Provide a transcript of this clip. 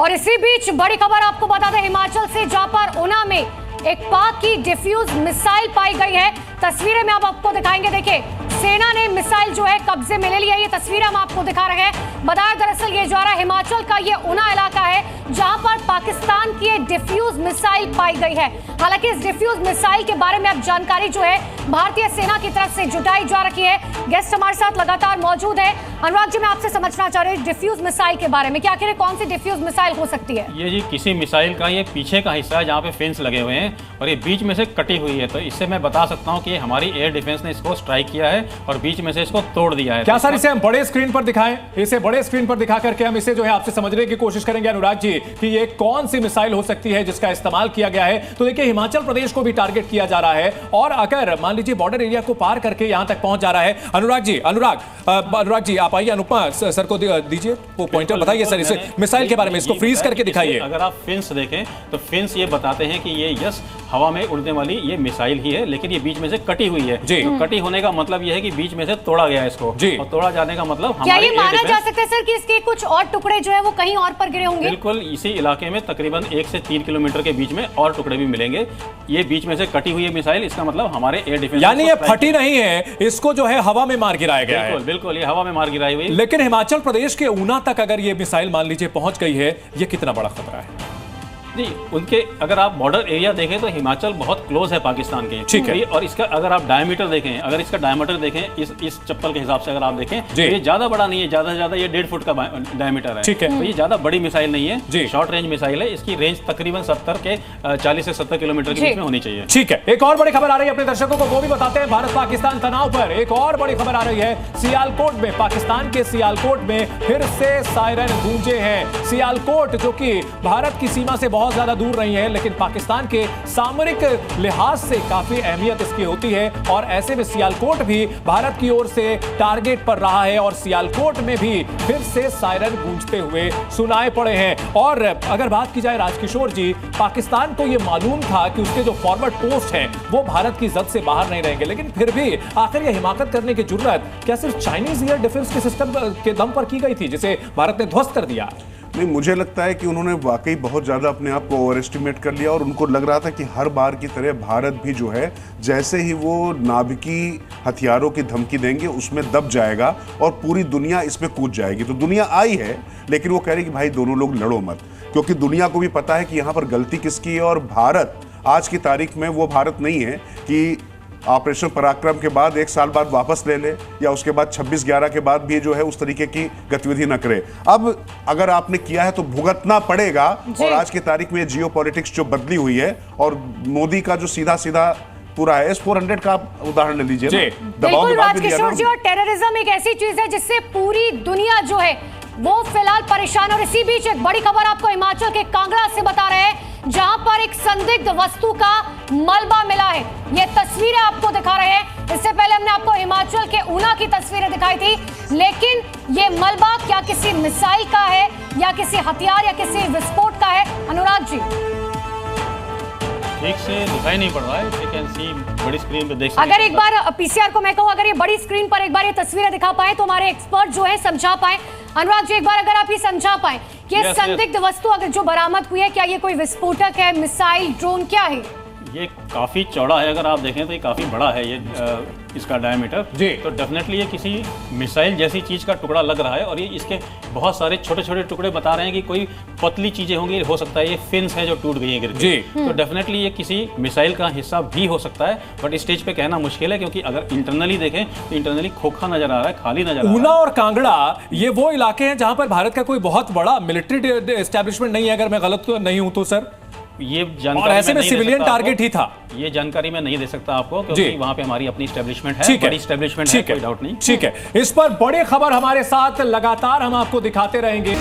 और इसी बीच बड़ी खबर आपको बता दें हिमाचल से, जहां पर ऊना में एक पाक की डिफ्यूज मिसाइल पाई गई है। तस्वीरें में अब आपको दिखाएंगे। देखिए, सेना ने मिसाइल जो है कब्जे में ले लिया। ये तस्वीरें हम आपको दिखा रहे हैं। बताया दरअसल ये जो आ रहा है हिमाचल का ये ऊना इलाका है, जहां पर पाकिस्तान की एक डिफ्यूज मिसाइल पाई गई है। हालांकि इस डिफ्यूज मिसाइल के बारे में अब जानकारी जो है भारतीय सेना की तरफ से जुटाई जा रही है। गेस्ट हमारे साथ लगातार मौजूद है। अनुराग जी, मैं आपसे समझना चाह रही हूँ डिफ्यूज मिसाइल के बारे में कि आखिर कौन सी डिफ्यूज मिसाइल हो सकती है? ये जी किसी मिसाइल का ये पीछे का हिस्सा है जहाँ पे फेंस लगे हुए हैं और ये बीच में से कटी हुई है। तो इससे मैं बता सकता हूँ कि हमारी एयर डिफेंस ने इसको स्ट्राइक किया है और बीच में से इसको तोड़ दिया है। क्या सर इसे हम बड़े स्क्रीन पर दिखाएं? इसे बड़े स्क्रीन पर दिखा करके हम इसे जो है आपसे समझने की कोशिश करेंगे अनुराग जी कि ये कौन सी मिसाइल हो सकती है जिसका इस्तेमाल किया गया है। तो देखिए, हिमाचल प्रदेश को भी टारगेट किया जा रहा है और अगर मान लीजिए बॉर्डर एरिया को पार करके यहां तक पहुंच जा रहा है। अनुराग जी आप आइए, अनुपमा सर को दीजिए वो पॉइंटर, बताइए सर इसे मिसाइल के बारे में, इसको फ्रीज करके दिखाइए। अगर आप फिंस देखें तो फिंस ये बताते हैं कि ये हवा में उड़ने वाली ये मिसाइल ही है, लेकिन ये बीच में से कटी हुई है। तो कटी होने का मतलब ये है कि बीच में से तोड़ा गया है इसको, और तोड़ा जाने का मतलब क्या ये माना जा सकता है सर कि इसके कुछ और टुकड़े जो है वो कहीं और पर गिरे होंगे? बिल्कुल, इसी इलाके में तकरीबन 1 से 3 किलोमीटर के बीच में और टुकड़े भी मिलेंगे। ये बीच में से कटी हुई है मिसाइल, इसका मतलब हमारे एयर डिफेंस, यानी ये फटी नहीं है, इसको जो है हवा में मार गिराया गया है। बिल्कुल, ये हवा में मार गिराई हुई। लेकिन हिमाचल प्रदेश के ऊना तक अगर ये मिसाइल मान लीजिए पहुंच गई है, ये कितना बड़ा खतरा है? जी, उनके अगर आप बॉर्डर एरिया देखें तो हिमाचल बहुत क्लोज है पाकिस्तान के, ठीक है। और इसका अगर आप डायमीटर देखें, अगर इसका डायमीटर देखें इस चप्पल के हिसाब से अगर आप देखें तो ये ज्यादा बड़ा नहीं है, ज्यादा से ज्यादा ये 1.5 फुट का डायमीटर है। ठीक है। तो ये ज्यादा बड़ी मिसाइल नहीं है, शॉर्ट रेंज मिसाइल है। इसकी रेंज तकरीबन 40 से 70 किलोमीटर के बीच में होनी चाहिए। ठीक है, एक और बड़ी खबर आ रही है अपने दर्शकों को, वो भी बताते हैं। भारत पाकिस्तान तनाव पर एक और बड़ी खबर आ रही है। सियालकोट में, पाकिस्तान के सियालकोट में फिर से सायरन गूंजे हैं। सियालकोट जो कि भारत की सीमा से बहुत ज्यादा दूर नहीं है, लेकिन पाकिस्तान के सामरिक लिहाज से काफी अहमियत इसकी होती है और ऐसे में सियालकोट भी भारत की ओर से टारगेट पर रहा है और सियालकोट में भी फिर से सायरन गूंजते हुए सुनाए पड़े हैं। और अगर बात की जाए राजकिशोर जी, पाकिस्तान को यह मालूम था कि उसके जो फॉरवर्ड पोस्ट हैं वो भारत की जद से बाहर नहीं रहेंगे, लेकिन फिर भी आखिर यह हिमाकत करने की जुर्रत क्या सिर्फ चाइनीज एयर डिफेंस के सिस्टम के दम पर की गई थी जिसे भारत ने ध्वस्त कर दिया? नहीं, मुझे लगता है कि उन्होंने वाकई बहुत ज़्यादा अपने आप को ओवर एस्टिमेट कर लिया और उनको लग रहा था कि हर बार की तरह भारत भी जो है जैसे ही वो नाभिकी हथियारों की धमकी देंगे उसमें दब जाएगा और पूरी दुनिया इसमें कूद जाएगी। तो दुनिया आई है, लेकिन वो कह रही कि भाई दोनों लोग लड़ो मत, क्योंकि दुनिया को भी पता है कि यहाँ पर गलती किसकी है। और भारत आज की तारीख में वो भारत नहीं है कि ऑपरेशन पराक्रम के बाद 1 साल बाद वापस ले ले या उसके बाद 26/11 के बाद भी जो है उस तरीके की गतिविधि न करे। अब अगर आपने किया है तो भुगतना पड़ेगा। और आज की तारीख में जियो पॉलिटिक्स जो बदली हुई है और मोदी का जो सीधा सीधा पूरा है, S-400 का उदाहरण ले लीजिए, दबाव के बाद भी लिया ना। और टेररिज्म एक ऐसी चीज है जिससे पूरी दुनिया जो है वो फिलहाल परेशान। और इसी बीच एक बड़ी खबर आपको हिमाचल के कांगड़ा से बता रहे हैं, जहां पर एक संदिग्ध वस्तु का मलबा मिला है। ये तस्वीरें आपको दिखा रहे हैं। इससे पहले हमने आपको हिमाचल के ऊना की तस्वीरें दिखाई थी, लेकिन ये मलबा क्या किसी मिसाइल का है या किसी हथियार या किसी विस्फोट का है? अनुराग जी, ठीक से दिखाई नहीं पड़ रहा है, लेकिन बड़ी स्क्रीन पे देख। अगर एक बार पीसीआर को मैं कहूं, अगर ये बड़ी स्क्रीन पर एक बार ये तस्वीरें दिखा पाए तो हमारे एक्सपर्ट जो है समझा पाए। अनुराग जी, एक बार अगर आप ये समझा पाए कि ये संदिग्ध वस्तु अगर जो बरामद हुई है, क्या ये कोई विस्फोटक है, मिसाइल, ड्रोन, क्या है? ये काफी चौड़ा है, अगर आप देखें तो ये काफी बड़ा है ये इसका डायमीटर जी। तो डेफिनेटली ये किसी मिसाइल जैसी चीज का टुकड़ा लग रहा है और ये इसके बहुत सारे छोटे छोटे टुकड़े बता रहे हैं कि कोई पतली चीजें होंगी, हो सकता है ये फिन्स है जो टूट गई है गिर के। तो डेफिनेटली ये किसी मिसाइल का हिस्सा भी हो सकता है, बट स्टेज पे कहना मुश्किल है क्योंकि अगर इंटरनली देखें तो इंटरनली खोखा नजर आ रहा है, खाली नजर आ रहा है। ऊना और कांगड़ा ये वो इलाके हैं जहां पर भारत का कोई बहुत बड़ा मिलिट्री एस्टेब्लिशमेंट नहीं है, अगर मैं गलत नहीं हूं तो सर। ये जानकारी और ऐसे में सिविलियन टारगेट ही था। ये जानकारी मैं नहीं दे सकता आपको क्योंकि वहां पे हमारी अपनी एस्टेब्लिशमेंट है, बड़ी एस्टेब्लिशमेंट है, कोई डाउट नहीं। ठीक है, इस पर बड़ी खबर हमारे साथ लगातार हम आपको दिखाते रहेंगे।